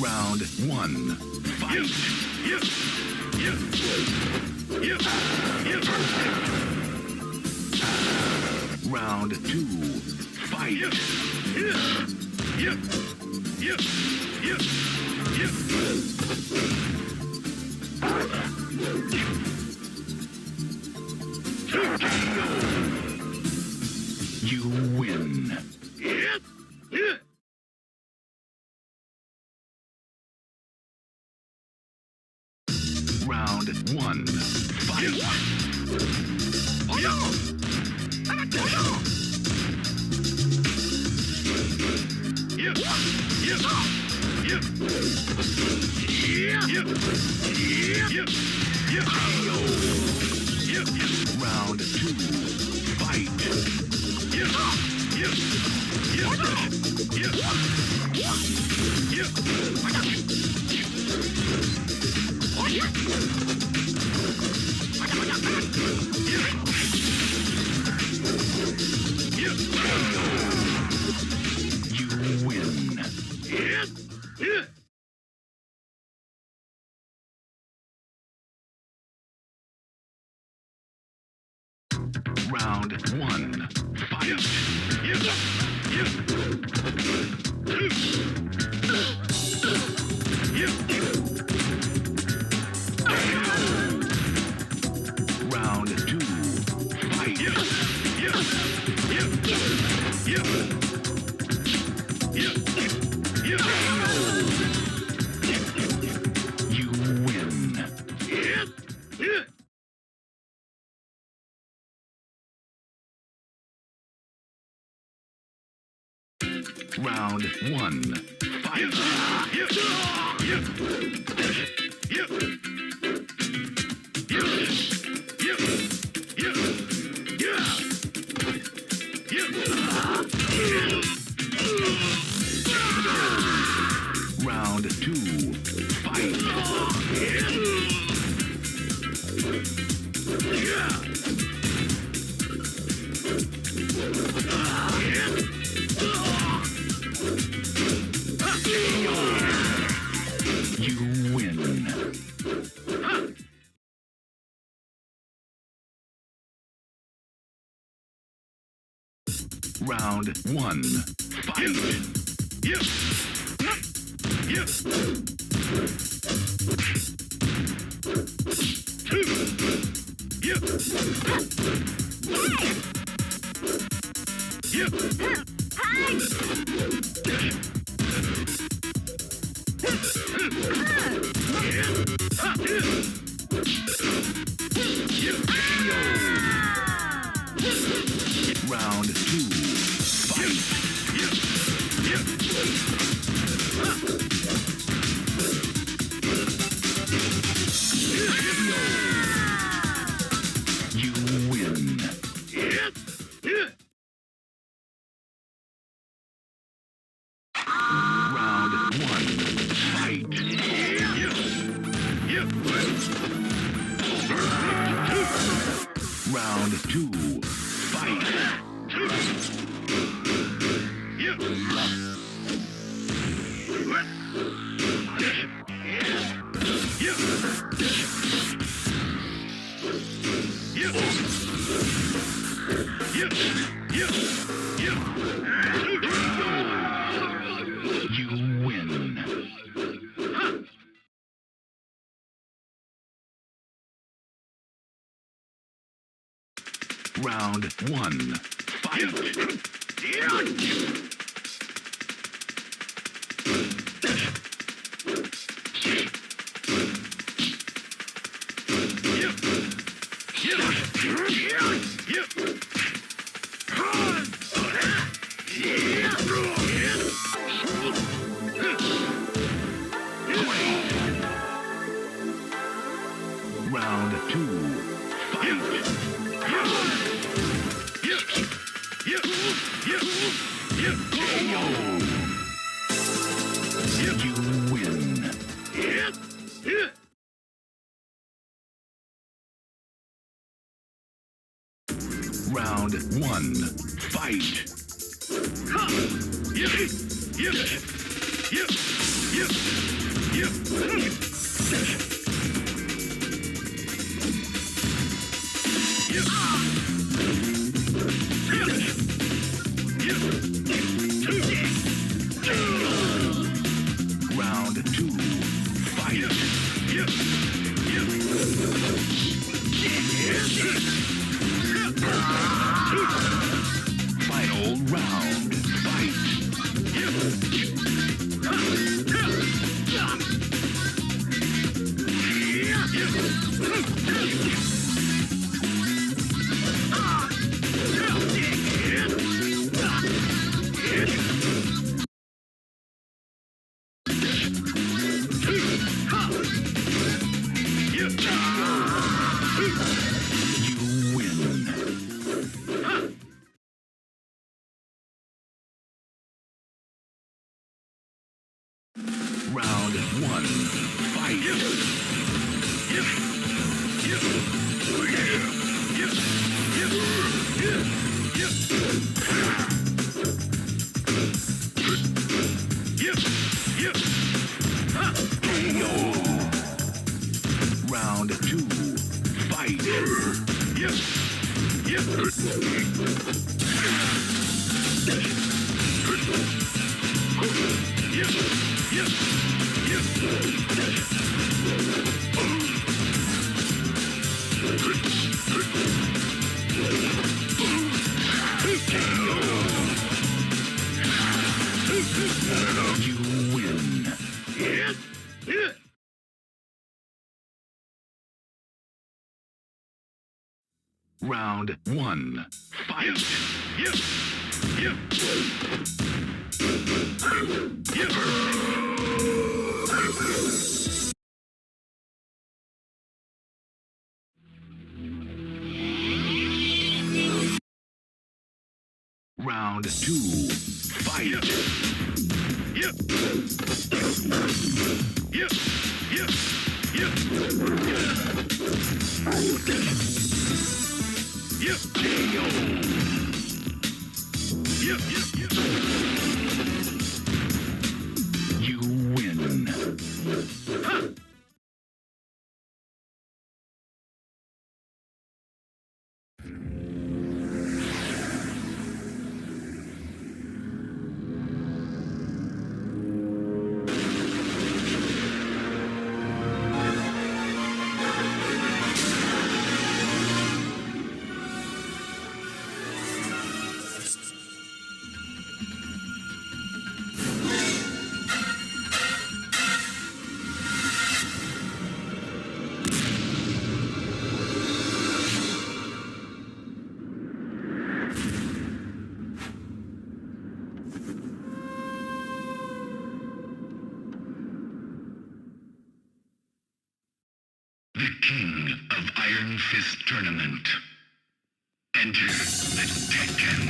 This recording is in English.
Round one, fight! Round two, fight! You win. Round one, fight! Round two, fight! You win. Round one, fight! Round two, fight! You win. Round one, fight! Round two, fight! You win. Round one, fight! Round two, fight! You win. Round one, fight! Round two, fight! You win. Round one, fight! Round two, fight! You win. Round one, fight! Round two, fight. Final round, fight. You win. Round one, fight. Round two, fight. You win. Round one, fight. Round two, fight. You win. The King of Iron Fist Tournament. Enter the Tekken.